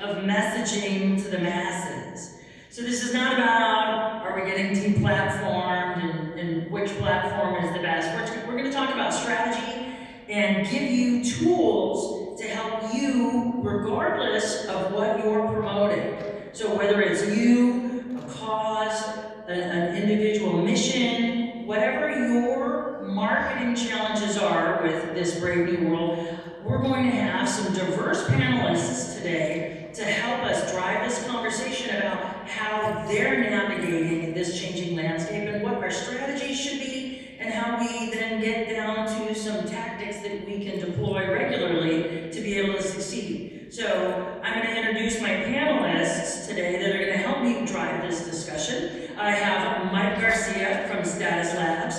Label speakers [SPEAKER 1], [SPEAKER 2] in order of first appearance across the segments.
[SPEAKER 1] of messaging to the masses. So this is not about, are we getting deplatformed and which platform is the best. We're going to talk about strategy and give you tools to help you regardless of what you're promoting. So whether it's you, a cause, an individual mission, whatever your marketing challenges are with this brave new world, we're going to have some diverse panelists today to help us drive this conversation about how they're navigating this changing landscape and what our strategy should be, and how we then get down to some tactics that we can deploy regularly to be able to succeed. So I'm going to introduce my panelists today that are going to help me drive this discussion. I have Mike Garcia from Status Labs.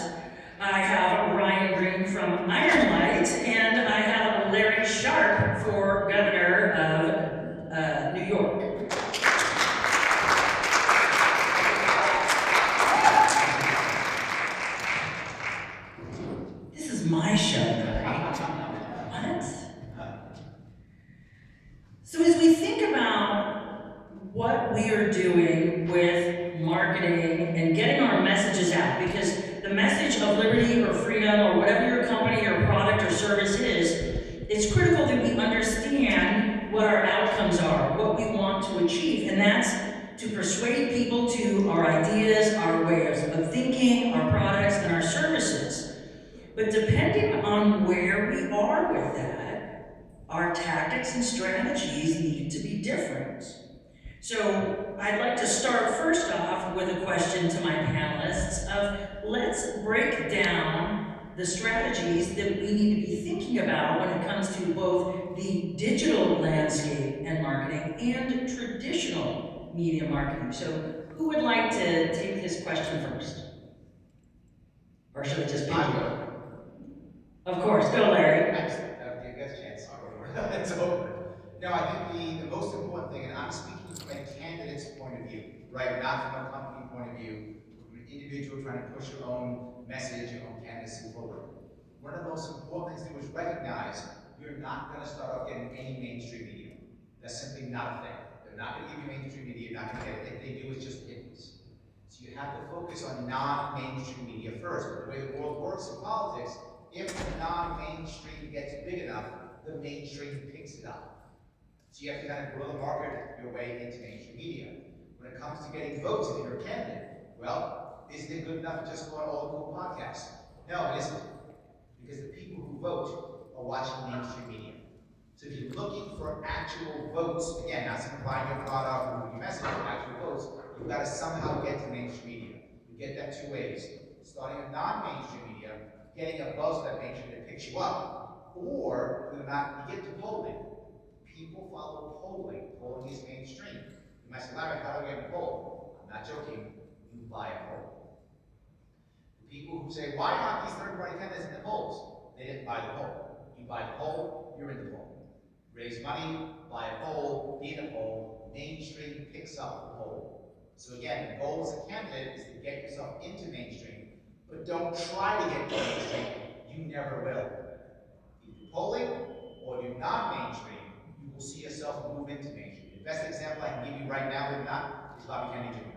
[SPEAKER 1] I have Ryan Green from Ironlight, and I have Larry Sharp for Governor of New York. This is my show, right? What? So as we think about what we are doing with marketing and getting our messages out, because the message of liberty or freedom or whatever your company or product or service is, it's critical that we understand what our outcomes are, what we want to achieve, and that's to persuade people to our ideas, our ways of thinking, our products, and our services. But depending on where we are with that, our tactics and strategies need to be different. So I'd like to start first off with a question to my panelists of, let's break down the strategies that we need to be thinking about when it comes to both the digital landscape and marketing and traditional media marketing. So who would like to take this question first? Or should I just pick you? Of course, go Larry.
[SPEAKER 2] That would be a good chance. It's over. No, I think the most important thing, and I'm speaking from a candidate's point of view, right? Not from a company point of view, from an individual trying to push your own message, your own candidacy forward. One of the most important things to do is recognize you're not going to start off getting any mainstream media. That's simply not a thing. They're not going to give you mainstream media, you're not going to get it. If they do, it's just hidden. So you have to focus on non-mainstream media first. But the way the world works in politics, if the non-mainstream gets big enough, the mainstream picks it up. So you have to kind of grow the market your way into mainstream media. When it comes to getting votes, if you're a candidate, well, isn't it good enough to just go on all the cool podcasts? No, it isn't. Because the people who vote are watching mainstream media. So if you're looking for actual votes, again, not supplying your product or your message, but actual votes, you've got to somehow get to mainstream media. You get that two ways. Starting with non-mainstream media, getting a buzz that mainstream that picks you up, or you get to polling. People follow polling. Polling is mainstream. You might say, Larry, how do I get a poll? I'm not joking. You buy a poll. The people who say, why aren't these third-party candidates in the polls? They didn't buy the poll. You buy the poll, you're in the poll. Raise money, buy a poll, be in a poll. Mainstream picks up the poll. So again, the goal as a candidate is to get yourself into mainstream, but don't try to get to mainstream. You never will. Either polling or do non-mainstream, you will see yourself move into mainstream. The best example I can give you right now, if not, is Bobby Kennedy Jr.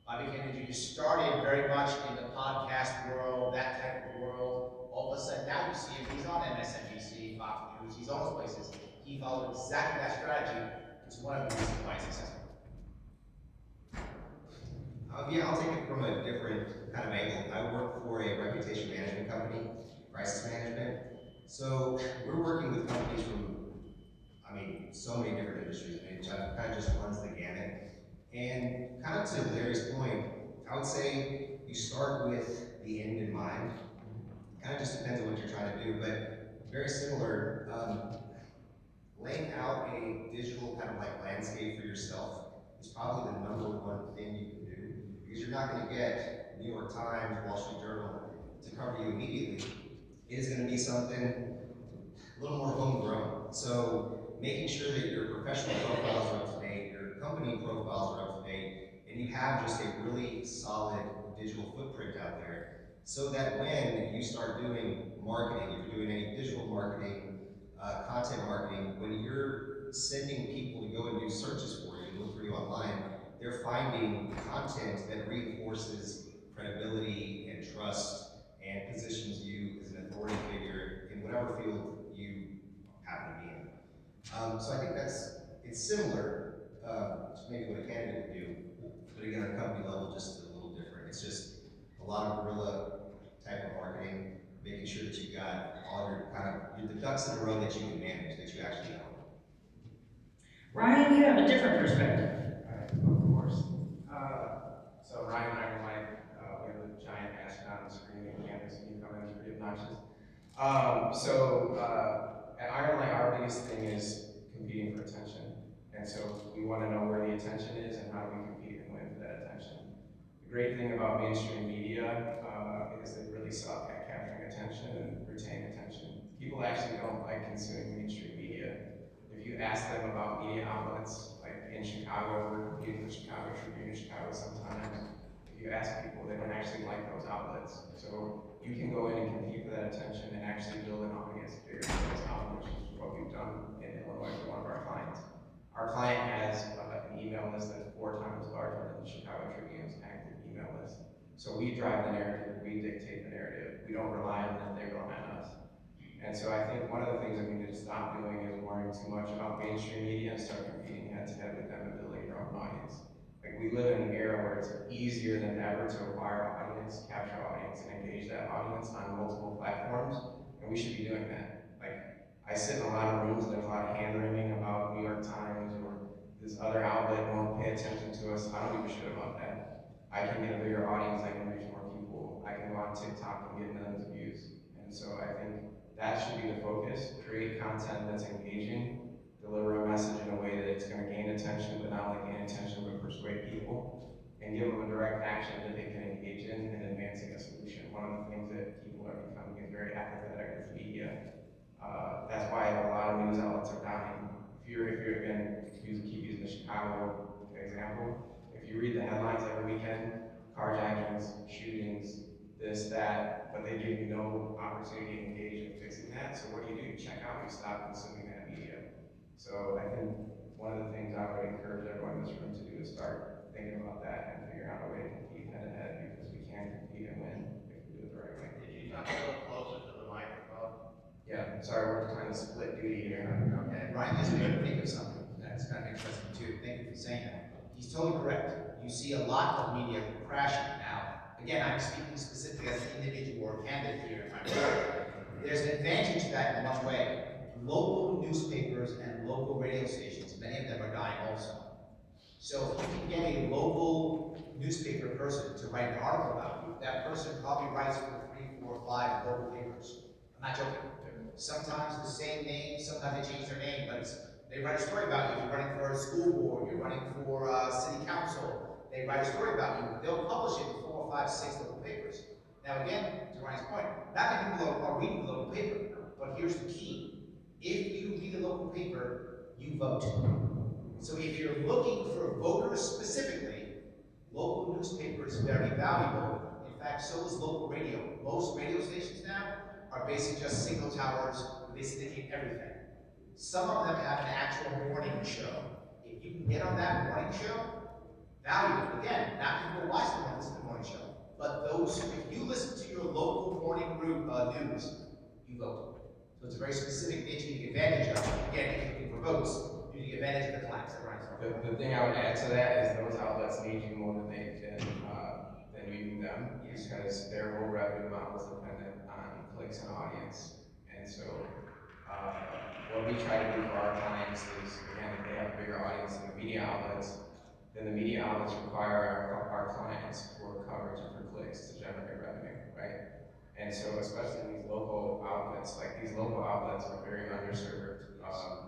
[SPEAKER 2] Bobby Kennedy Jr. started very much in the podcast world, that type of world. All of a sudden, now you see him, he's on MSNBC, Fox News, he's on those places. He followed exactly that strategy. It's one of the reasons why he's successful.
[SPEAKER 3] Yeah, I'll take it from a different kind of angle. I work for a reputation management company, crisis management. So we're working with companies from, so many different industries. It kind of just runs the gamut. And kind of to Larry's point, I would say you start with the end in mind. Kind of just depends on what you're trying to do, but very similar. Laying out a digital kind of like landscape for yourself is probably the number one thing you can do, because you're not going to get New York Times, Wall Street Journal to cover you immediately. It is going to be something a little more homegrown. So making sure that your professional profiles are up to date, your company profiles are up to date, and you have just a really solid digital footprint out there, so that when you start doing marketing, if you're doing any digital marketing, content marketing, when you're sending people to go and do searches for you and look for you online, they're finding content that reinforces credibility and trust and positions you as an authority figure in whatever field you happen to be in. So I think it's similar to maybe what a candidate would do, but again, on a company level, just a little different. It's just a lot of guerrilla type of marketing, making sure that you've got all your the ducks in a row that you can manage, that you actually know.
[SPEAKER 1] Ryan, you have a different perspective.
[SPEAKER 4] Of course. So Ryan and I were like, we have a giant astronaut on the screen and campus, and you come in, it's pretty obnoxious. At Iron Light, our biggest thing is competing for attention. And so we want to know where the attention is and how do we compete and win for that attention. The great thing about mainstream media is they really suck at capturing attention and retaining attention. People actually don't like consuming mainstream media. If you ask them about media outlets, like in Chicago, we're competing with Chicago Tribune in Chicago sometimes. If you ask people, they don't actually like those outlets. So you can go in and compete for that attention and actually build an audience bigger than those outlets, which is what we've done in Illinois for one of our clients. Our client has an email list that's 4 times larger than the Chicago Tribune's active email list. So we drive the narrative, we dictate the narrative. We don't rely on them, they rely on us. And so I think one of the things that we need to stop doing is worrying too much about mainstream media and start competing head to head with them and building your own audience. Like, we live in an era where it's easier than ever to acquire audience, capture audience, and engage that audience on multiple platforms, and we should be doing that. Like, I sit in a lot of rooms and there's a lot of hand-wringing about New York Times or this other outlet won't pay attention to us. I don't give a shit about that. I can get a bigger audience, I can reach more people. I can go on TikTok and get millions of views. And so I think that should be the focus. Create content that's engaging, deliver a message in a way that it's going to gain attention, but not only gain attention, but persuade people, and give them a direct action that they can engage in advancing a solution. One of the things that people are becoming is very apathetic with media. That's why a lot of news outlets are dying. If you're again, keep using the Chicago example, if you read the headlines every weekend, carjackings, shootings, this, that, but they give you no opportunity to engage in fixing that. So what do? You check out, you stop consuming that media. So I think one of the things I would encourage everyone in this room to do is start thinking about that and figure out a way to compete head to head, because we can compete and win if we do it the right way.
[SPEAKER 5] Did you talk a little closer to the microphone?
[SPEAKER 4] Yeah, sorry, we're trying to split duty here.
[SPEAKER 2] And Ryan, this made me think of something that's kind of interesting too. Thank you for saying that. He's totally correct. You see a lot of media crashing now. Again, I'm speaking specifically as an individual or candidate here in my work. There's an advantage to that in one way. Local newspapers and local radio stations, many of them are dying also. So if you can get a local newspaper person to write an article about you, that person probably writes for 3, 4, 5 local papers. I'm not joking. Sometimes the same name, sometimes they change their name, but they write a story about you. If you're running for a school board, you're running for city council, they write a story about you. They'll publish it in 4, 5, 6 local papers. Now again, to Ryan's point, not many people are reading the local paper, but here's the key. If you read a local paper, you vote. So if you're looking for voters specifically, local newspaper is very valuable. In fact, so is local radio. Most radio stations now are basically just signal towers where they syndicate everything. Some of them have an actual morning show. If you can get on that morning show, valuable. Again, not people watch the listen to the morning show, but those who, if you listen to your local morning news, you vote. So it's a very specific niche you take advantage of. Again, if you're looking for votes, you take advantage of the collapse that Ryan's talking about.
[SPEAKER 4] The thing I would add to that is those outlets need you more than they can than you need them, because their whole revenue model is dependent on clicks and audience. And so what we try to do for our clients is, again, if they have a bigger audience than the media outlets, then the media outlets require our clients for coverage and for clicks to generate revenue, right? And so especially in these local outlets, like these local outlets are very underserved.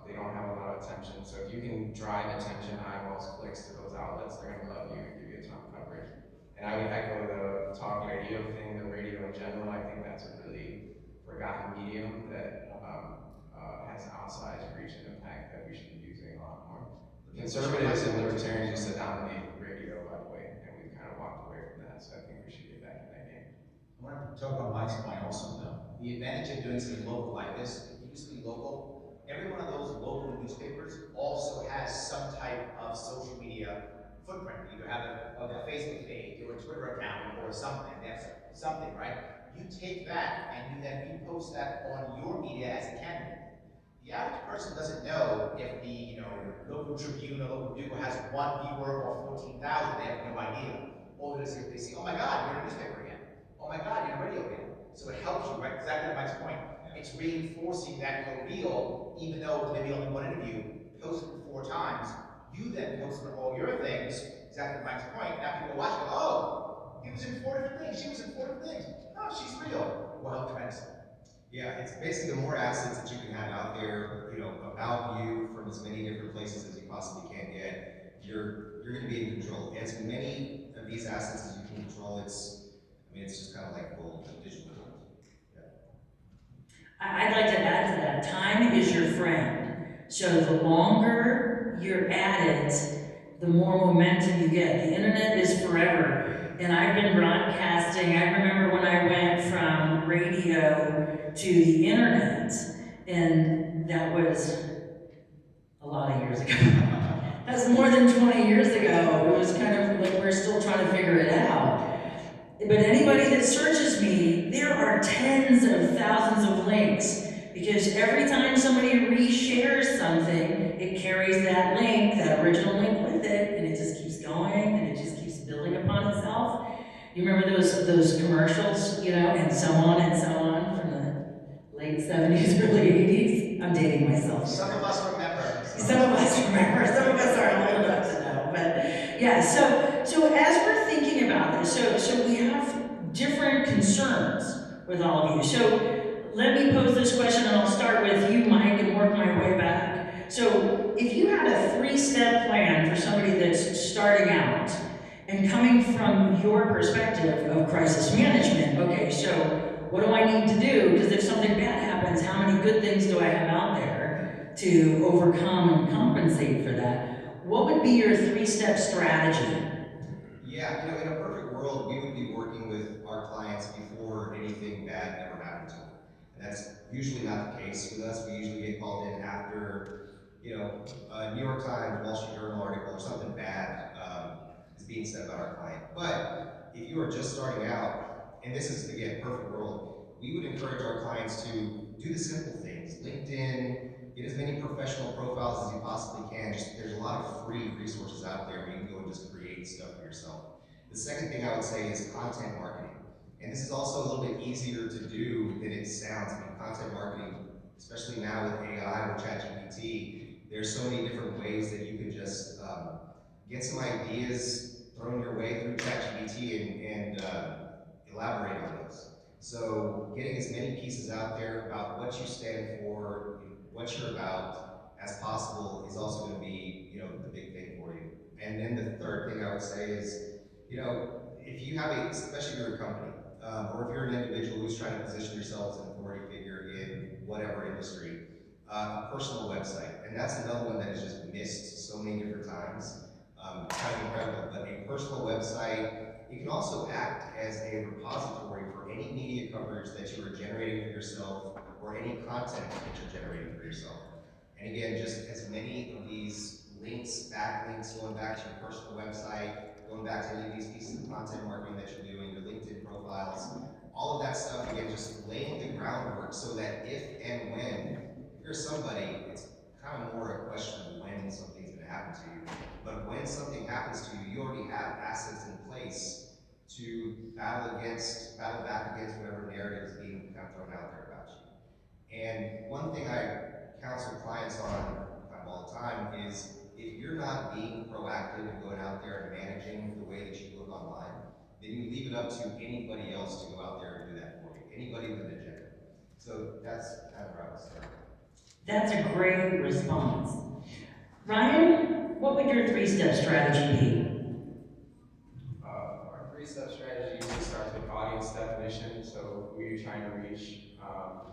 [SPEAKER 4] They don't have a lot of attention. So if you can drive attention, eyeballs, clicks to those outlets, they're gonna love you and give you a ton of coverage. And I would echo the talk radio thing, the radio in general. I think that's a really forgotten medium that has outsized reach and impact that we should be using a lot more. Conservatives and libertarians used to dominate radio, by the way, and we've kind of walked away from that. So I think we should get back in that game.
[SPEAKER 2] I want to talk about Mike's point also, though. The advantage of doing something local like this, if it used to be local, every one of those local newspapers also has some footprint. You either have a Facebook page or a Twitter account or something. That's something, right? You take that and you then repost that on your media as a candidate. The average person doesn't know if the local Tribune or local Bugle has 1 viewer or 14,000. They have no idea. All it is if they see, oh my God, you're in a newspaper again. Oh my God, you're in a radio again. So it helps you, right? Exactly to Mike's point. It's reinforcing that you're real, even though it's maybe only one interview, posted it 4 times. You then posted all your things, exactly to Mike's point. Now people watch it, oh, he was in 4 different things, she was in 4 different things. Oh, she's real. Will help tremendously.
[SPEAKER 3] Yeah, it's basically the more assets that you can have out there, about you from as many different places as you possibly can get, you're going to be in control. As many of these assets as you can control, it's just kind of like gold, digital gold.
[SPEAKER 1] I'd like to add to that. Time is your friend. So the longer you're at it, the more momentum you get. The internet is forever. And I've been broadcasting. I remember when I went from radio to the internet, and that was a lot of years ago. That's more than 20 years ago. It was kind of like we're still trying to figure it out. But anybody that searches me, there are tens of thousands of links, because every time somebody reshares something, it carries that link, that original link with it, and it just keeps going, and it just keeps building upon itself. You remember those commercials, and so on from the late 70s, early 80s? I'm dating myself.
[SPEAKER 2] Some of us remember.
[SPEAKER 1] Some of us aren't old enough to know, but yeah, so as we're thinking about this, so we have different concerns with all of you. So let me pose this question, and I'll start with you, Mike, and work my way back. So if you had a 3-step plan for somebody that's starting out and coming from your perspective of crisis management, okay, so what do I need to do? Because if something bad happens, how many good things do I have out there to overcome and compensate for that? What would be your 3-step strategy?
[SPEAKER 3] Yeah, in a perfect world, we would be working with our clients before anything bad ever happened to them. And that's usually not the case with us. We usually get called in after, a New York Times, Wall Street Journal article or something bad is being said about our client. But if you are just starting out, and this is, again, perfect world, we would encourage our clients to do the simple things. LinkedIn, get as many professional profiles as you possibly can. There's a lot of free resources out there where you can go and just create stuff for yourself. The second thing I would say is content marketing. And this is also a little bit easier to do than it sounds. Content marketing, especially now with AI, with ChatGPT, there's so many different ways that you can just get some ideas thrown your way through ChatGPT and elaborate on those. So getting as many pieces out there about what you stand for, what you're about as possible is also going to be, the big thing for you. And then the third thing I would say is, if you have especially if you're a company, or if you're an individual who's trying to position yourself as an authority figure in whatever industry, a personal website. And that's another one that is just missed so many different times. It's kind of incredible, but a personal website, it can also act as a repository for any media coverage that you are generating for yourself or any content that you're generating for yourself. And again, just as many of these links, backlinks, going back to your personal website, going back to any of these pieces of content marketing that you're doing, your LinkedIn profiles, all of that stuff, again, just laying the groundwork so that if and when you're somebody, it's kind of more a question of when something's going to happen to you. But when something happens to you, you already have assets in place to battle back against whatever narrative is being kind of thrown out there about you. And one thing I counsel clients on kind of all the time is if you're not being proactive and going out there and managing the way that you look online, then you leave it up to anybody else to go out there and do that for you. Anybody with an agenda. So that's kind of where I would start.
[SPEAKER 1] That's a great response. Ryan, what would your 3-step strategy be?
[SPEAKER 4] Our 3-step strategy usually starts with audience definition. So who you're trying to reach.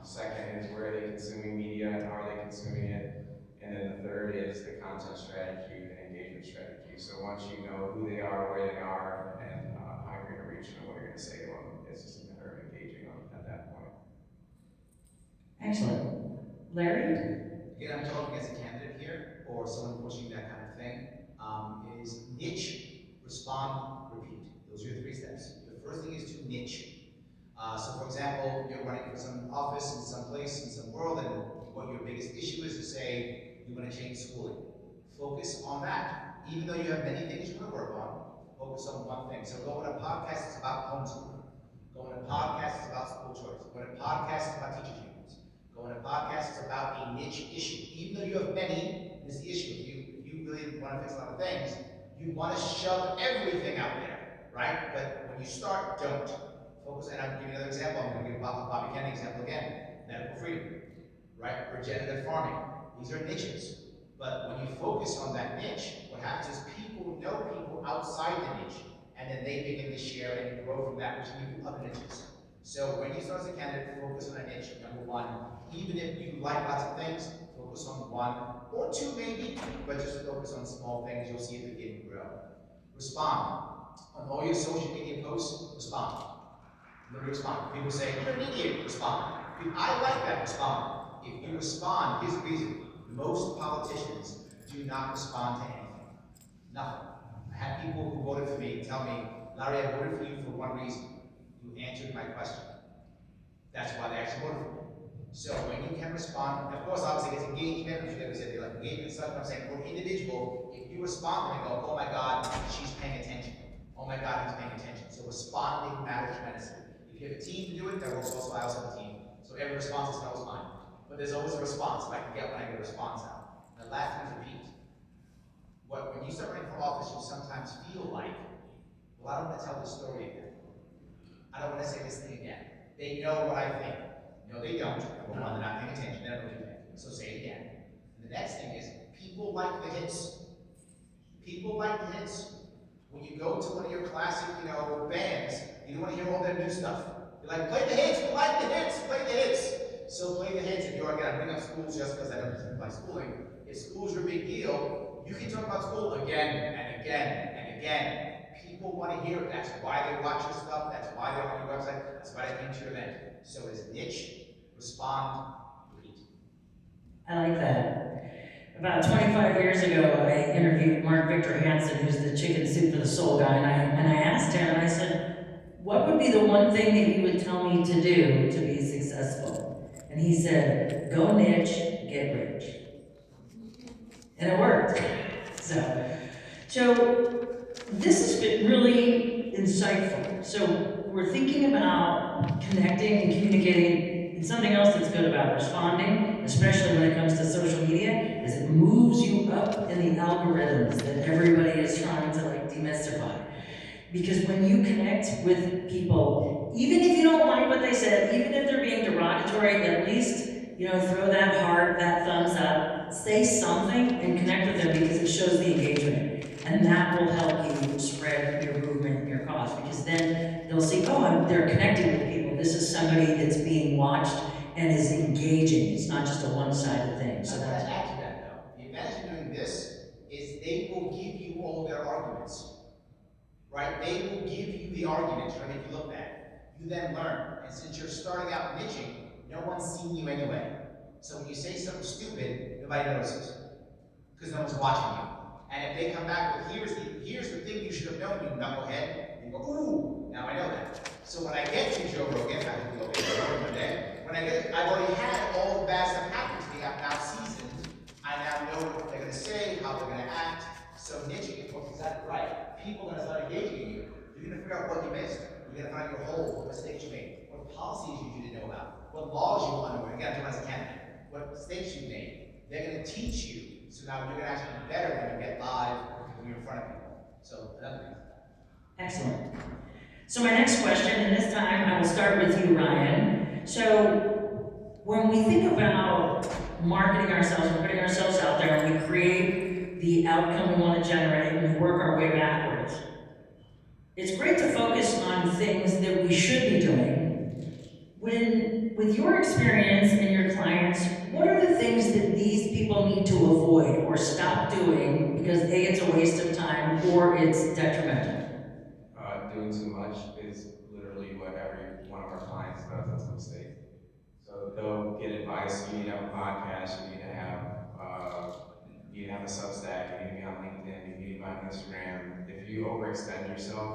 [SPEAKER 4] Second is where are they consuming media and how are they consuming it. And then the third is the content strategy and engagement strategy. So once you know who they are, where they are, and how you're going to reach them, what you're going to say to them, it's just a matter of engaging them at that point.
[SPEAKER 1] Excellent. Larry?
[SPEAKER 2] Again, I'm talking as a candidate here, or someone pushing that kind of thing, is niche So for example, you're running for some office in some place, in some world, and what your biggest issue is to say, you want to change schooling. Focus on that. Even though you have many things you want to work on, focus on one thing. So go on a podcast, it's about homeschooling. Go on a podcast, it's about school choice. Go on a podcast, it's about teachers unions. Go on a podcast, it's about a niche issue. Even though you have many, this is the issue. If you really want to fix a lot of things, you want to shove everything out there, right? But when you start, don't. Focus, and I'll give you another example. I'm going to give Bobby Kennedy example again. Medical freedom, right? Regenerative farming. These are niches. But when you focus on that niche, what happens is people know people outside the niche, and then they begin to share and grow from that, which leads to other niches. So when you start as a candidate, focus on a niche, number one. Even if you like lots of things, focus on one or two maybe, but just focus on small things. You'll see it begin to grow. Respond. On all your social media posts, respond. Literally respond. People say, you're an idiot, respond. I like that, respond. If you respond, here's the reason. Most politicians do not respond to anything. Nothing. I had people who voted for me tell me, Larry, I voted for you for one reason. You answered my question. That's why they actually voted for me. So when you can respond, of course, obviously, it's engagement. I'm sure they said they like engagement and stuff. But I'm saying, for an individual, if you respond and go, oh my God, she's paying attention. Oh my God, he's paying attention. So responding matters tremendously. If you have a team to do it, that works also. I also have a team. So every response is always mine. But there's always a response if I can get when I get a response out. And the last thing is repeat. When you start running for office, you sometimes feel like, well, I don't want to tell this story again. I don't want to say this thing again. They know what I think. No, they don't. Number one, they're not paying attention. They don't know what you think. So say it again. And the next thing is, people like the hits. People like the hits. When you go to one of your classic, bands, you don't want to hear all their new stuff. You're like, play the hits, we like the hits, play the hits. So play the hits. If you're going to bring up schools just because I don't like schooling, if school's your big deal, you can talk about school again and again and again. People want to hear it. That's why they watch your stuff. That's why they're on your website. That's why they came to your event. So it's niche, respond, repeat.
[SPEAKER 1] I like that. About 25 years ago, I interviewed Mark Victor Hansen, who's the Chicken Soup for the Soul guy, and I asked him, and I said, what would be the one thing that you would tell me to do to be successful? And he said, go niche, get rich. And it worked. So this has been really insightful. So we're thinking about connecting and communicating. And something else that's good about responding, especially when it comes to social media, is it moves you up in the algorithms that everybody is trying to demystify. Because when you connect with people, even if you don't like what they said, even if they're being derogatory, at least throw that heart, that thumbs up, say something and connect with them because it shows the engagement. And that will help you spread your movement and your cause, because then they'll see, oh, they're connecting with people. This is somebody that's being watched and is engaging. It's not just a one-sided thing.
[SPEAKER 2] So that's add to that though. The advantage of doing this is they will give you all their arguments. Right? They will give you the arguments, trying to make you look bad. You then learn. And since you're starting out niching, no one's seen you anyway. So when you say something stupid, nobody notices. Because no one's watching you. And if they come back with, here's the thing you should have known, you knucklehead, you go, ooh, now I know that. So when I get to Joe Rogan, I hope you'll be Joe Rogan one day, I've already had all the bad stuff happen to me. I'm now seasoned. I now know what they're going to say, how they're going to act. So niching is what's exactly right. People are going to start engaging in you. You're going to figure out what you missed. You're going to find your hole, what mistakes you made, what policies you didn't know about, what laws you were unaware. Again, as a candidate, what mistakes you made. They're going to teach you. So now you're going to actually be better when you get live, when you're in front of people. So another thing.
[SPEAKER 1] Excellent. So my next question, and this time I will start with you, Ryan. So when we think about marketing ourselves and putting ourselves out there, and we create the outcome we want to generate, and we work our way backwards, it's great to focus on things that we should be doing. With your experience and your clients, what are the things that these people need to avoid or stop doing because A, it's a waste of time, or it's detrimental?
[SPEAKER 4] Doing too much is literally what every one of our clients does. It's a mistake. So they'll get advice. You need to have a podcast. You need to have a Substack. You need to be on LinkedIn. You need to be on Instagram. If you overextend yourself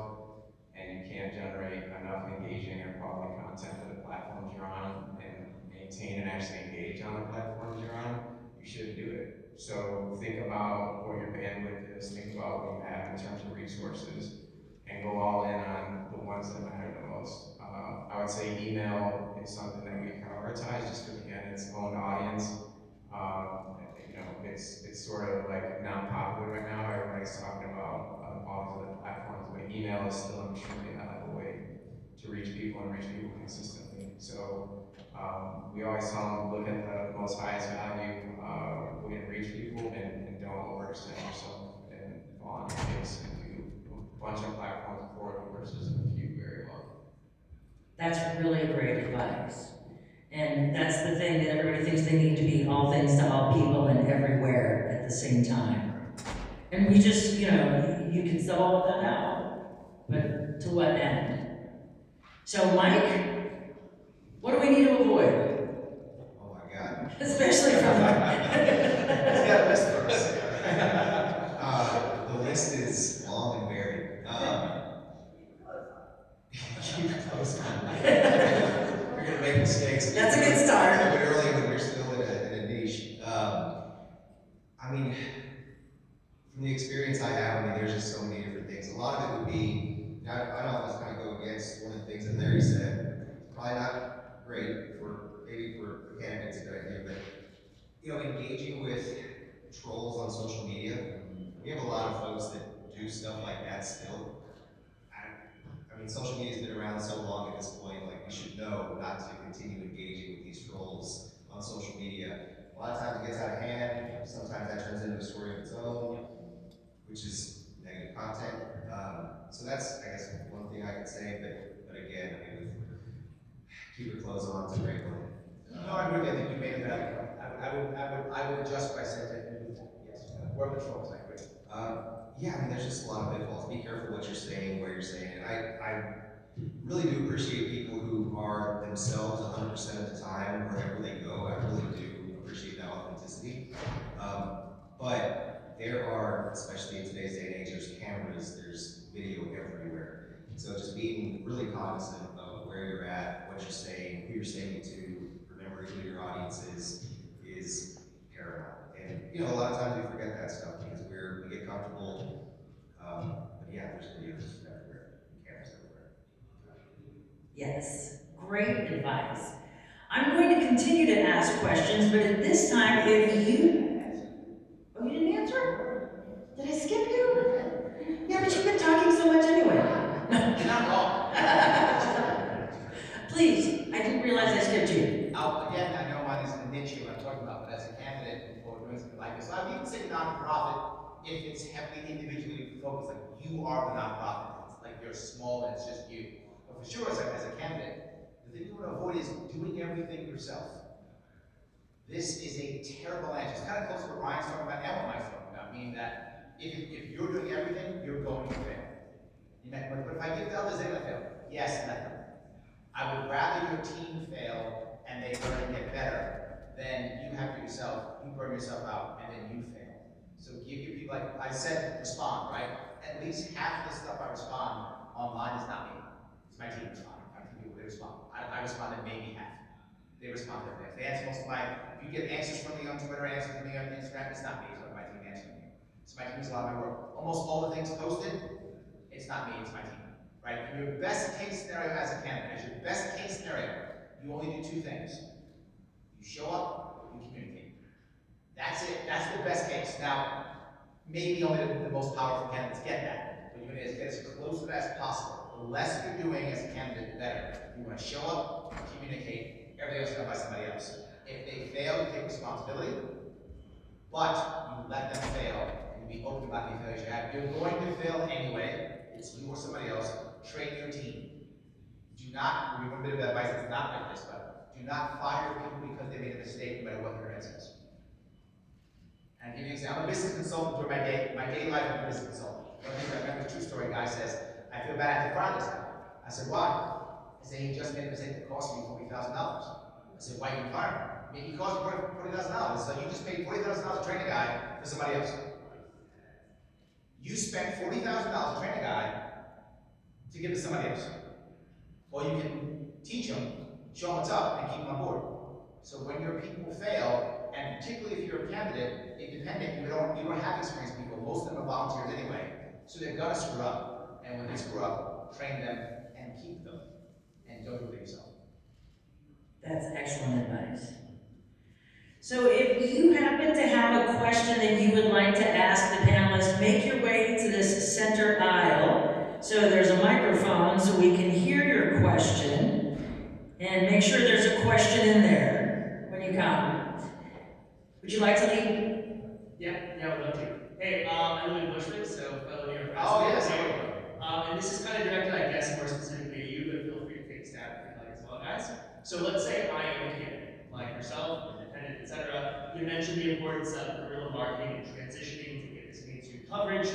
[SPEAKER 4] and you can't generate enough engaging or quality content for the platforms you're on and maintain and actually engage on the platforms you're on, you shouldn't do it. So think about what your bandwidth is, think about what you have in terms of resources, and go all in on the ones that matter the most. I would say email is something that we prioritize just because, again, it's owned audience. It's sort of like not popular right now. Everybody's talking about all these other platforms, but email is still an extremely valuable way to reach people and reach people consistently. So we always tell them, look at the most highest value way to reach people, and don't overextend yourself and fall on your face and do a bunch of platforms for you versus a few very well.
[SPEAKER 1] That's really great advice. And that's the thing that everybody thinks they need to be all things to all people and everywhere at the same time. And we just, you can sell all that out, but to what end? So, Mike, what do we need to avoid?
[SPEAKER 3] Oh my God.
[SPEAKER 1] Especially from
[SPEAKER 2] He's got a list for us.
[SPEAKER 3] The list is long and varied. Keep close on. You're gonna make mistakes.
[SPEAKER 1] That's a good start.
[SPEAKER 3] A bit early when you're still in a niche. I mean, from the experience I have, there's just so many different things. A lot of it would be, I'd almost kind of go against one of the things that Larry said. It's probably not great maybe for candidates, a good idea, but engaging with trolls on social media. We have a lot of folks that do stuff like that still. I mean, social media's been around so long at this point, like we should know not to continue engaging with these trolls on social media. A lot of times it gets out of hand, sometimes that turns into a story of its own, which is negative content. So that's, I guess, one thing I could say, but again, keep your clothes on, it's a great one.
[SPEAKER 2] No, I agree. I think you made a valid point. I would adjust what I said to move forward. Yes. Where are the trolls? I agree.
[SPEAKER 3] Yeah, there's just a lot of pitfalls. Be careful what you're saying, where you're saying it. I really do appreciate people who are themselves 100% of the time, wherever they go. I really do appreciate that authenticity. But there are, especially in today's day and age, there's cameras, there's video everywhere. So just being really cognizant of where you're at, what you're saying, who you're saying it to, remembering who your audience is paramount. And a lot of times we forget that stuff because we get comfortable. But yeah, there's videos everywhere, and cameras everywhere.
[SPEAKER 1] Yes, great advice. I'm going to continue to ask questions, but at this time, if you... Oh, you didn't answer? Did I skip you? Yeah, but you've been talking so much anyway.
[SPEAKER 2] You're not wrong.
[SPEAKER 1] Please, I didn't realize I skipped you.
[SPEAKER 2] Again, I know mine is a niche here, what I'm talking about, but as a candidate for doing something like this, I'd even say nonprofit if it's heavily individually focused, like you are the nonprofit. It's like you're small and it's just you. But for sure, as a candidate, the thing you want to avoid is doing everything yourself. This is a terrible answer. It's kind of close to what Ryan's talking about and what Mike's talking about, meaning that if you're doing everything, you're going to fail. But if I give the others, they're going to fail. Yes, let them. I would rather your team fail and they learn and get better than you have to yourself, you burn yourself out, and then you fail. So give your people, like I said, respond, right? At least half of the stuff I respond online is not me. It's my team responding. My team people, they respond. I respond at maybe half. They respond to everything. If they answer most of if you get answers from me on Twitter, answers from me on Instagram, it's not me, it's my team answering me. So my team does a lot of my work. Almost all the things posted, it's not me, it's my team. Right? In your best case scenario as a candidate, as your best case scenario, you only do two things. You show up, you communicate. That's it. That's the best case. Now, maybe only the most powerful candidates get that. But you want to get as close to that as possible. The less you're doing as a candidate, the better. You want to show up, communicate, everything else is done by somebody else. If they fail, you take responsibility, but you let them fail and be open about the failures you have. You're going to fail anyway. It's you or somebody else. Train your team. Do not, we want a bit of advice that's not like this, but do not fire people because they made a mistake no matter what their head says. And I'll give you an example. I'm a business consultant during my day life, I'm a business consultant. One thing I remember, a true story, guy says, I feel bad I have to fire this guy. I said, why? I said, he just made a mistake that cost me $40,000. I said, why did you fire him? I mean, he cost me $40,000. So you just paid $40,000 to train a guy for somebody else. You spent $40,000 to train a guy to give it to somebody else. Or you can teach them, show them what's up, and keep them on board. So when your people fail, and particularly if you're a candidate, independent, you don't have experienced people. Most of them are volunteers anyway, so they're gonna screw up. And when they screw up, train them and keep them, and don't do it yourself.
[SPEAKER 1] That's excellent advice. So if you happen to have a question that you would like to ask the panelists, make your way to this center aisle. So there's a microphone so we can hear your question. And make sure there's a question in there when you come. Would you like to lead?
[SPEAKER 6] Yeah, I would love to. Hey, I live in Bushwick, so fellow New York resident.
[SPEAKER 2] Oh, yes.
[SPEAKER 6] And this is kind of directed, I guess, more specifically to you, but feel free to take a stab if you'd like as well, guys. So let's say I am a candidate, like yourself, independent, etc. You mentioned the importance of guerrilla marketing and transitioning to get this mainstream coverage.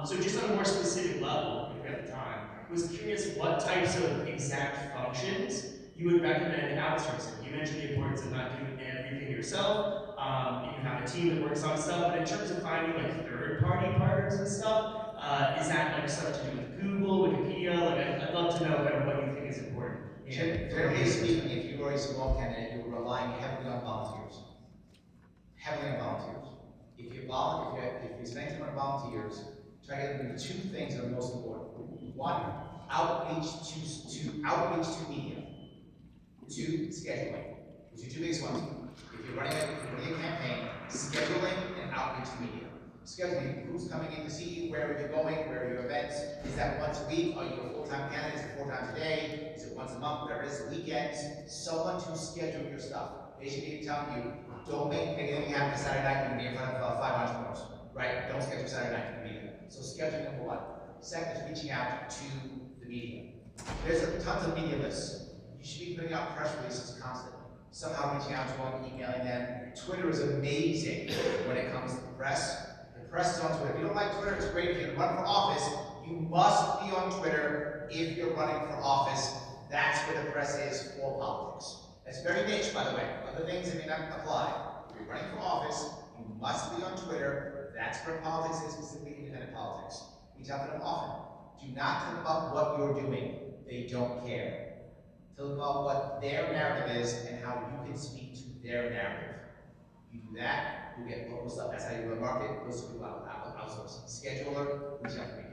[SPEAKER 6] So just on a more specific level, if we have the time, I was curious what types of exact functions you would recommend outsourcing. You mentioned the importance of not doing everything yourself. You have a team that works on stuff, but in terms of finding like third-party partners and stuff, is that like stuff to do with Google, Wikipedia? Like, I'd love to know kind of what you think is important.
[SPEAKER 2] Generally speaking, if you are a small candidate, you're relying heavily on volunteers. Heavily on volunteers. If you're spending time on volunteers, try to get them to do two things that are most important. One, outreach to media. Two, scheduling. Those are two biggest ones. If you're running a campaign, scheduling and outreach to media. Scheduling, who's coming in to see you, where are you going, where are your events? Is that once a week? Are you a full-time candidate? Is it 4 times a day? Is it once a month? Whatever it is, weekends. Someone to schedule your stuff. They should be telling you, don't make anything happen Saturday night, you're gonna be in front of 5 entrepreneurs, right? Don't schedule Saturday night for the media. So scheduling number one. Second is reaching out to the media. There's tons of media lists. You should be putting out press releases constantly. Somehow reaching out to them, emailing them. Twitter is amazing when it comes to the press. The press is on Twitter. If you don't like Twitter, it's great. If you're running for office, you must be on Twitter if you're running for office. That's where the press is for politics. That's very niche, by the way. Other things that may not apply. If you're running for office, you must be on Twitter. That's where politics is, specifically independent politics. We tell them often, do not talk about what you're doing. They don't care. Tell them about what their narrative is and how you can speak to their narrative. You do that, you get local stuff. That's how you run market. Those are people outsource. Scheduler, reach out to me.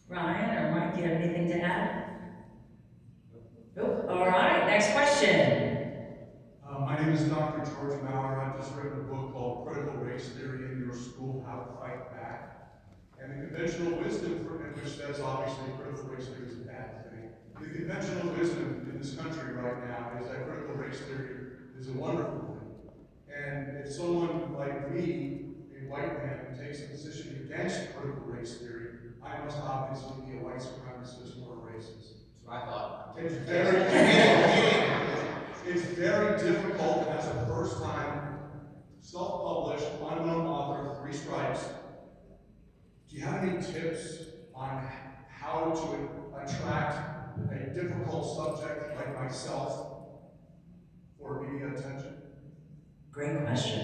[SPEAKER 1] Ryan or Mike, do you have anything to add? Nope. All right, next question.
[SPEAKER 7] My name is Dr. George Maurer. I've just written a book called Critical Race Theory in Your School, How to Fight Back. And the conventional wisdom, in which says obviously critical race theory is a bad thing. The conventional wisdom in this country right now is that critical race theory is a wonderful thing. And if someone like me, a white man, takes a position against critical race theory, I must obviously be a white supremacist or a racist.
[SPEAKER 2] That's what I thought.
[SPEAKER 7] It's very difficult as a first-time, self-published, unknown author, 3 strikes. Do you have any tips on how to attract a difficult subject like myself for media attention?
[SPEAKER 1] Great question.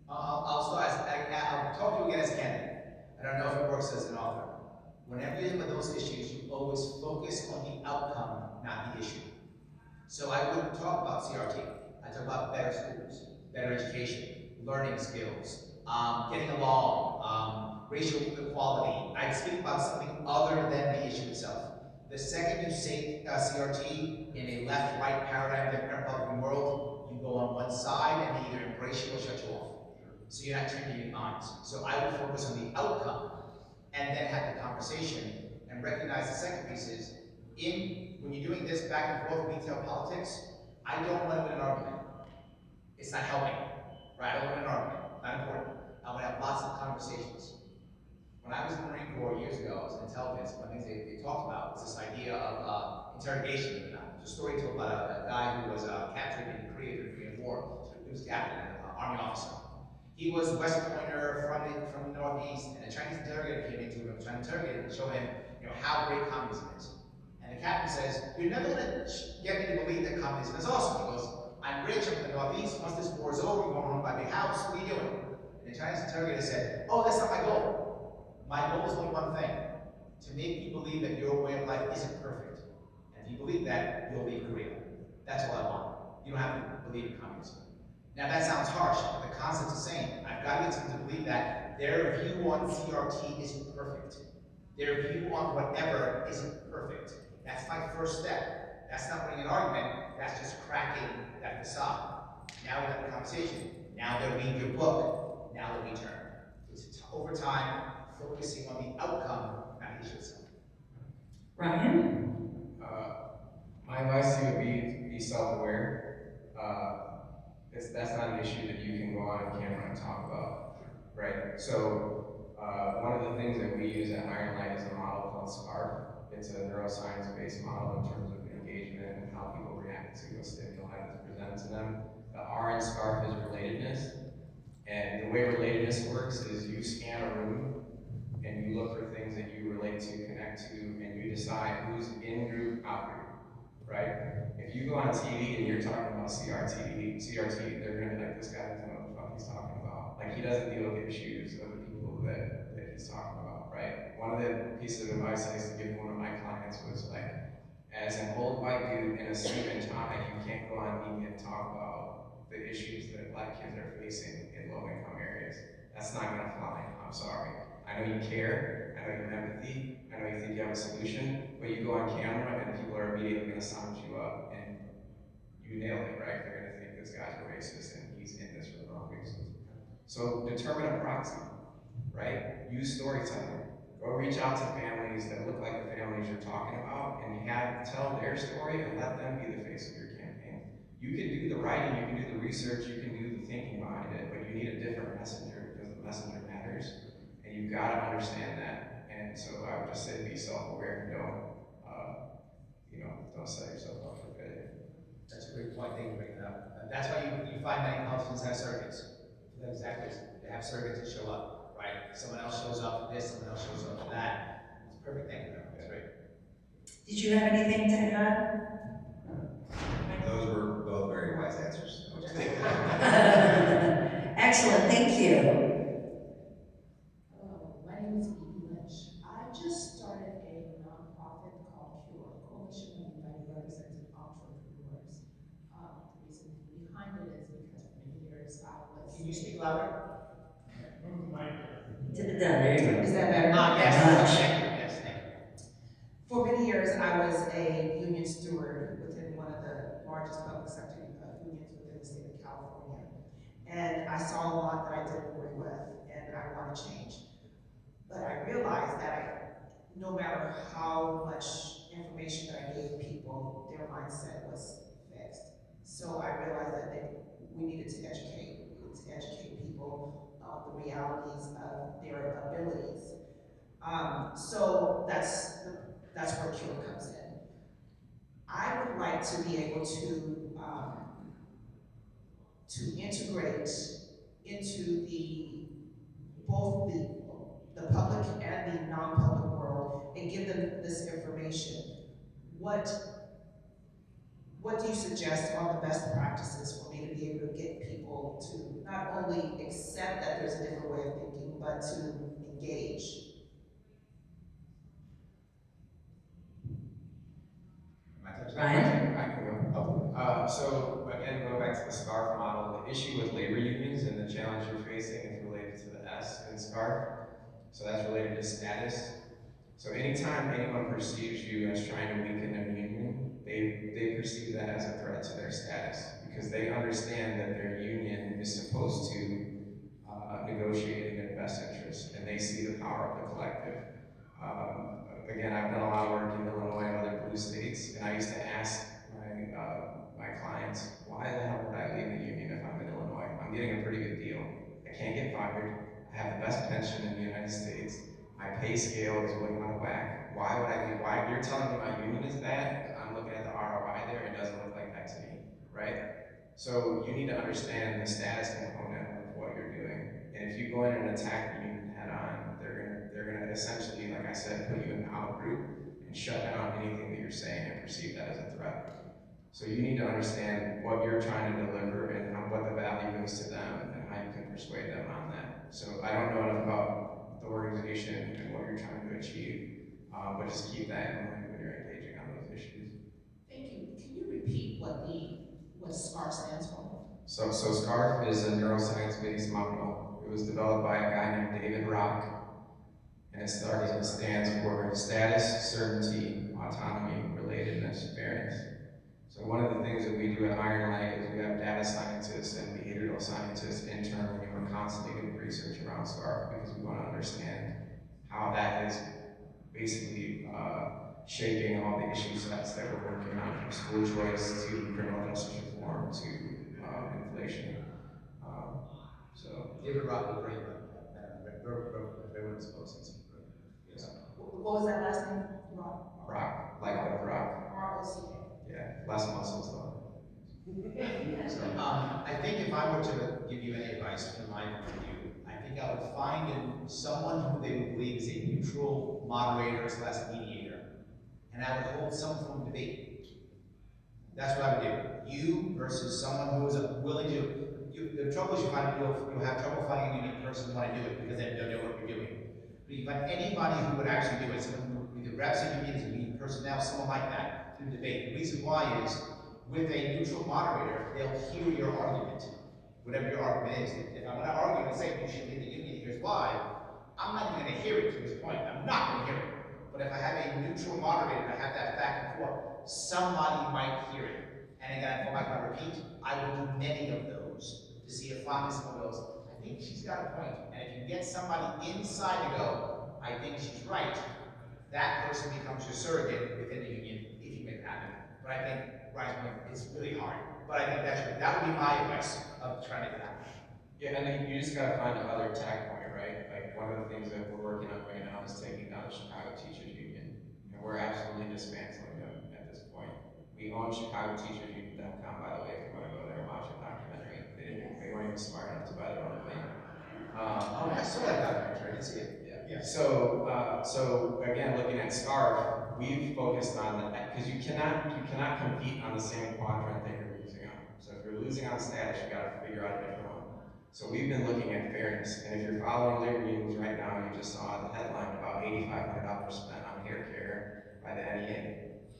[SPEAKER 2] I'll start. I'll talk to you again as a candidate. I don't know if it works as an author. Whenever you're dealing with those issues, you always focus on the outcome, not the issue. So I wouldn't talk about CRT. I talk about better schools, better education, learning skills, getting along, racial equality. I'd speak about something other than the issue itself. The second you say CRT in a left-right paradigm, Democrat Republican world, you go on one side and they either embrace you or shut you off. So you're not changing minds. So I would focus on the outcome and then have the conversation and recognize the second piece is, when you're doing this back and forth retail politics, I don't want to win an argument. It's not helping, right? I don't want an argument, not important. I want to have lots of conversations. When I was in the Marine Corps years ago, I was in intelligence, one of the things they talked about was this idea of interrogation. There's a story told about a guy who was captured in Korea during the Korean War. He was a captain, an army officer. He was a West Pointer from the Northeast, and a Chinese interrogator came into him, trying to interrogate him and show him, how great communism is. And the captain says, "You're never going to get me to believe that communism is awesome." He goes, "I'm rich, I'm from the Northeast. Once this war is over, you're going home by big house. What are you doing?" And the Chinese interrogator said, "Oh, that's not my goal. My goal is only one thing. to make you believe that your way of life isn't perfect. And if you believe that, you'll leave Korea. That's all I want. You don't have to believe in communism. Now that sounds harsh, but the concept's the same. I've got to get someone to believe that their view on CRT isn't perfect. Their view on whatever isn't perfect. That's my first step. That's not winning an argument, that's just cracking that facade. Now we have a conversation. Now they'll read your book. Now they'll return. It's over time focusing on the outcome, not the issue itself.
[SPEAKER 1] Ryan?
[SPEAKER 4] My advice to you would be self-aware. That's not an issue that you can go on camera and talk about, right? So one of the things that we use at Iron Light is a model called SCARF. It's a neuroscience-based model in terms of engagement and how people react to a stimuli that's presented to them. The R in SCARF is relatedness. And the way relatedness works is you scan a room and you look for things that you relate to, connect to, and you decide who's in group, out group, right? If you go on TV and you're talking about CRT, they're gonna be like, this guy doesn't know what the fuck he's talking about. Like, he doesn't deal with the issues of the people that he's talking about, right? One of the pieces of advice I used to give one of my clients was like, as an old white dude in a suit and tie, you can't go on media and talk about the issues that black kids are facing in low-income areas. That's not gonna fly, I'm sorry. I know you care, I know you have empathy, I know you think you have a solution, but you go on camera and people are immediately gonna sound you up, and you nailed it, right? They're gonna think this guy's a racist and he's in this for the wrong reasons. So determine a proxy, right? Use storytelling. Go reach out to families that look like the families you're talking about and tell their story and let them be the face of your campaign. You can do the writing, you can do the research, you can do the thinking behind it, but you need a different messenger because the messenger matters. And you've got to understand that. And so I would just say be self-aware and don't set yourself up for failure.
[SPEAKER 2] That's a great point. Thank you for bringing that up. That's why you find many politicians have surrogates. For that exact reason. They have surrogates that show up, right? Someone else shows up for this, someone else shows up for that. It's perfect. Thank you. That's great.
[SPEAKER 1] Did you have anything to add?
[SPEAKER 3] Those were both very wise answers.
[SPEAKER 1] Excellent, thank you.
[SPEAKER 8] Hello, my name is Evie Lynch. I just started a nonprofit called CURE, Coalition of United Representative Entrepreneurs. The reason behind it is because for many years I was.
[SPEAKER 2] Can you speak louder?
[SPEAKER 1] There you go.
[SPEAKER 8] Is that better?
[SPEAKER 2] Yes. Thank you. Yes, thank you.
[SPEAKER 8] For many years, I was a union steward within one of the largest public sector unions within the state of California. And I saw a lot that I didn't agree with, and I want to change. But I realized that no matter how much information that I gave people, their mindset was fixed. So I realized that we needed to educate. We needed to educate people on the realities of their abilities. So that's where CURE comes in. I would like to be able to integrate into both the public and the non-public world and give them this information. What do you suggest are the best practices for me to be able to get people to not only accept that there's a different way of thinking, but to engage?
[SPEAKER 1] Ryan?
[SPEAKER 4] I can go. So again, going back to the SCARF model, the issue with labor unions and the challenge you're facing is related to the S in SCARF. So that's related to status. So anytime anyone perceives you as trying to weaken their union, they perceive that as a threat to their status because they understand that their union is supposed to negotiate in their best interest, and they see the power of the collective. Again, I've done a lot of work in Illinois and other blue states, and I used to ask my clients, why the hell would I leave the union if I'm in Illinois? I'm getting a pretty good deal. I can't get fired. I have the best pension in the United States. My pay scale is way out of whack. Why would I leave? Why? You're telling me my union is bad? I'm looking at the ROI there. It doesn't look like that to me, right? So you need to understand the status component of what you're doing. And if you go in and attack the union head on, they're gonna essentially, like I said, put you in the out group and shut down anything that you're saying and perceive that as a threat. So you need to understand what you're trying to deliver and what the value is to them and how you can persuade them on that. So I don't know enough about the organization and what you're trying to achieve, but just keep that in mind when you're engaging on those issues.
[SPEAKER 8] Thank you. Can you repeat what SCAR stands for?
[SPEAKER 4] So SCARF is a neuroscience-based model. It was developed by a guy named David Rock, and it stands for status, certainty, autonomy, relatedness, fairness. So one of the things that we do at Iron Light is we have data scientists and behavioral scientists internally, and we're constantly doing research around SCARF because we want to understand how that is basically shaping all the issue sets that we're working on, from school choice to criminal justice reform to inflation. So
[SPEAKER 2] David Rock was great, but very well exposed. He's great. Yes.
[SPEAKER 8] What was that last name? Rock.
[SPEAKER 4] like of rock.
[SPEAKER 8] ROCK.
[SPEAKER 4] Yeah, less muscles though.
[SPEAKER 2] So, I think if I were to give you any advice from my point of view, I think I would find someone who they would believe is a neutral moderator / mediator, and I would hold some form of debate. That's what I would do. You versus someone who is willing to. The trouble is you'll have trouble finding a unique person who want to do it because they don't know what you're doing. But you find anybody who would actually do it, someone who either reps a union, is a union personnel, someone like that, to debate. The reason why is, with a neutral moderator, they'll hear your argument, whatever your argument is. If I'm going to argue and say you should leave the union, here's why, I'm not even going to hear it to this point. I'm not going to hear it. But if I have a neutral moderator and I have that back and forth, somebody might hear it. And again, if I repeat, I will do many of those to see if finally someone goes, I think she's got a point. And if you get somebody inside to go, I think she's right, that person becomes your surrogate within the union if you make it happen. But I think Ryan's point is really hard. But I think that would be my advice of trying to get that.
[SPEAKER 4] Yeah, and then you just gotta find another tag point, right? Like one of the things that we're working on right now is taking down the Chicago Teachers Union. And we're absolutely dismantling them at this point. We own ChicagoTeachersUnion.com, by the way, if you wanna go there and watch a documentary. They weren't even smart enough to buy their own domain.
[SPEAKER 2] I saw that documentary, I didn't see it.
[SPEAKER 4] Yeah. So again, looking at SCARF, we've focused on that because you cannot compete on the same quadrant that you're losing on. So if you're losing on status, you got to figure out a different one. So we've been looking at fairness, and if you're following labor unions right now, you just saw the headline about $8,500 spent on hair care by the NEA.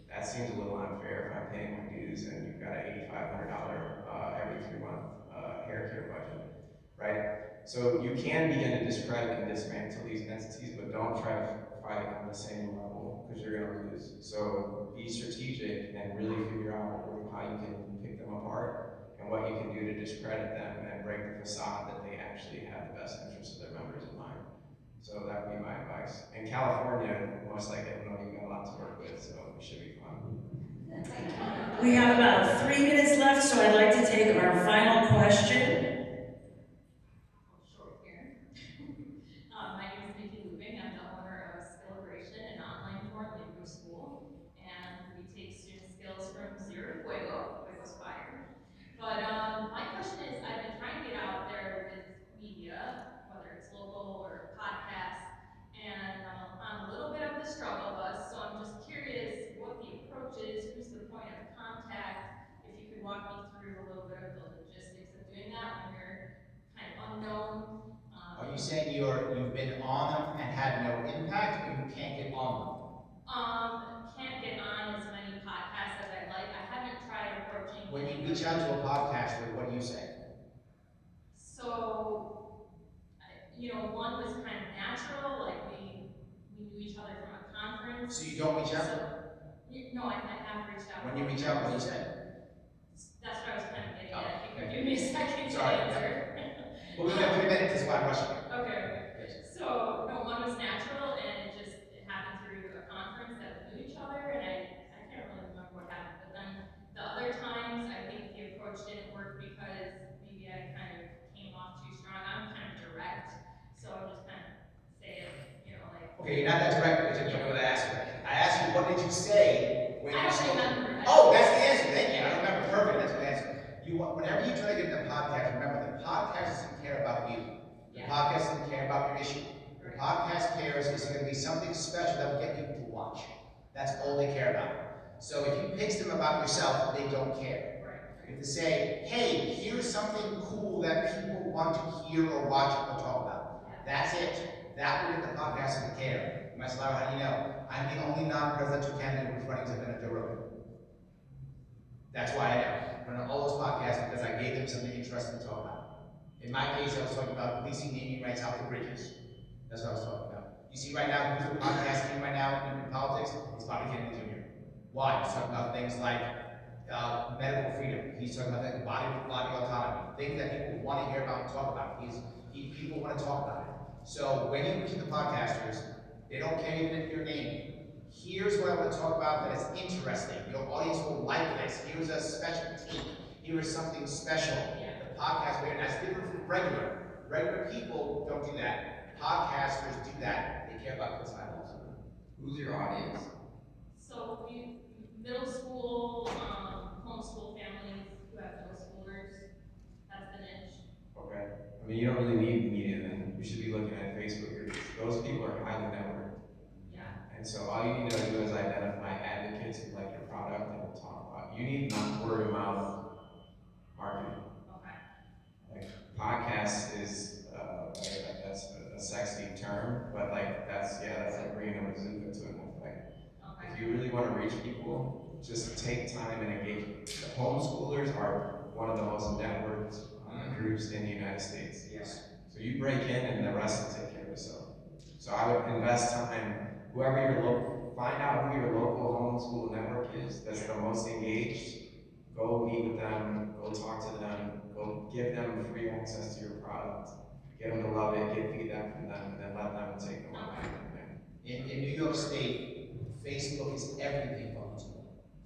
[SPEAKER 4] That seems a little unfair if I'm paying my dues and you've got an $8,500 every 3-month hair care budget, right? So you can begin to discredit and dismantle these entities, but don't try to fight on the same level because you're going to lose. So be strategic and really figure out how you can pick them apart and what you can do to discredit them and break the facade that they actually have the best interests of their members in mind. So that would be my advice. In California, most likely, I know you've got a lot to work with, so it should be fun.
[SPEAKER 1] We have about 3 minutes left, so I'd like to take our final question.
[SPEAKER 9] But my question is, I've been trying to get out there with media, whether it's local or podcasts, and I'm on a little bit of the struggle bus, so I'm just curious what the approach is, who's the point of contact, if you could walk me through a little bit of the logistics of doing that when you're kind of unknown.
[SPEAKER 2] Are you saying you've been on them and had no impact, or you can't get on them?
[SPEAKER 9] Can't get on as many podcasts as I'd like. I haven't tried approaching.
[SPEAKER 2] When you reach out to a podcaster, what do you say?
[SPEAKER 9] So, one was kind of natural, like we knew each other from a conference.
[SPEAKER 2] So you don't reach out?
[SPEAKER 9] No, I have reached out.
[SPEAKER 2] When you reach out, what do you say?
[SPEAKER 9] That's what I was kind of getting at. If you could give me a second to
[SPEAKER 2] Sorry.
[SPEAKER 9] answer.
[SPEAKER 2] Well, we have 3 minutes, that's why I'm rushing you.
[SPEAKER 9] Okay. So, no, one was natural, and it happened through a conference that we knew each other, and I can't really remember what happened. But then the other times, I think the approach didn't work because maybe I kind of came off too strong. I'm kind of direct, so I'll just kind of say it,
[SPEAKER 2] Okay, you're not that direct, because you don't know what I asked you. I asked you, what did you say when
[SPEAKER 9] I
[SPEAKER 2] you
[SPEAKER 9] don't
[SPEAKER 2] spoke?
[SPEAKER 9] remember.
[SPEAKER 2] Oh, that's the answer, thank you, I remember, perfect, that's the answer. Whenever you try to get the podcast, remember, the podcast doesn't care about you. The podcast doesn't care about your issue. The podcast cares is going to be something special that will get people to watch. That's all they care about. So if you pitch them about yourself, they don't care. You have to say, hey, here's something cool that people want to hear or watch or talk about. That's it. That will get the podcast podcasters that care. You might say, Larry, how do you know? I'm the only non-presidential candidate who's running to defend Joe Rogan. That's why I know. I run all those podcasts because I gave them something interesting to talk about. In my case, I was talking about policing naming rights out to bridges. That's what I was talking about. You see right now, who's the podcast team right now in politics? It's Bobby Kennedy Jr. Why? He's talking about things like medical freedom. He's talking about the body autonomy, things that people want to hear about and talk about. People want to talk about it. So when you reach the podcasters, they don't care even if your name. Here's what I want to talk about that is interesting. Your audience will like this. Here's a special take. Here is something special. The podcast, that's different from regular. Regular people don't do that. Podcasters do that. They care about those eyeballs.
[SPEAKER 3] Who's your audience?
[SPEAKER 9] So middle school, homeschool families who have middle schoolers, that's the niche.
[SPEAKER 4] Okay. I mean, you don't really need media then. You should be looking at Facebook groups. Those people are highly networked.
[SPEAKER 9] Yeah.
[SPEAKER 4] And so all you need to do is identify advocates who like your product and will talk about it. You need not word of mouth marketing.
[SPEAKER 9] Okay.
[SPEAKER 4] Like podcasts is that's a sexy term, but like that's like bringing a bazooka to it. Like if you really want to reach people, just take time and engage. The homeschoolers are one of the most networked groups in the United States.
[SPEAKER 2] Yes.
[SPEAKER 4] So you break in and the rest will take care of itself. So I would invest time, find out who your local homeschool network is that's the most engaged. Go meet with them, go talk to them, go give them free access to your product. Get them to love it, get feedback from them, and then let them take them on.
[SPEAKER 2] In New York State, Facebook is everything for homeschool.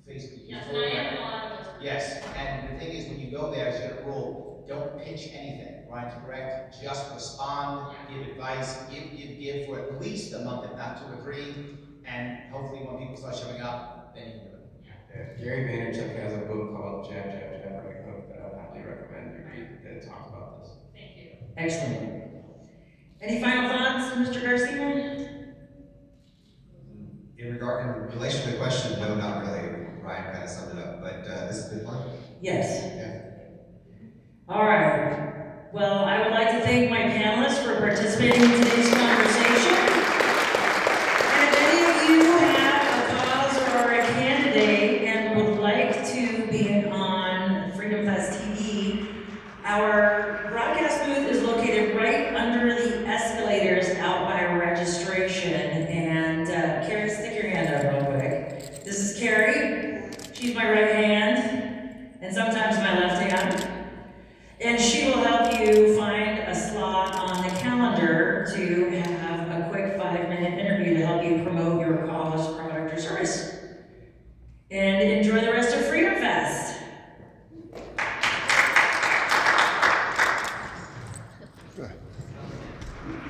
[SPEAKER 2] Facebook.
[SPEAKER 9] Yes, and I am in a lot of those groups.
[SPEAKER 2] Yes, and the thing is, when you go there, as a rule, don't pitch anything. Ryan's correct. Just respond, give advice, give for at least a month, if not 2 or 3, and hopefully when people start showing up, then you can do it.
[SPEAKER 4] Yeah. Gary Vaynerchuk has a book called Jab, Jab, Jab, Right Hook that I would highly recommend you read that talks about this.
[SPEAKER 9] Thank you.
[SPEAKER 1] Excellent. Any final thoughts, Mr. Garcia?
[SPEAKER 3] In relation to the question, no, not really. Ryan kind of summed it up, but this has been fun.
[SPEAKER 1] Yes.
[SPEAKER 3] Yeah.
[SPEAKER 1] All right. Well, I would like to thank my panelists for participating in today's conversation. And if any of you have a cause or a candidate and would like to be on FreedomFest TV, our broadcast booth is located right under the escalators out by registration. And Carrie, stick your hand up real quick. This is Carrie. She's my right hand and sometimes my left hand. And she will help you find a slot on the calendar to have a quick 5-minute interview to help you promote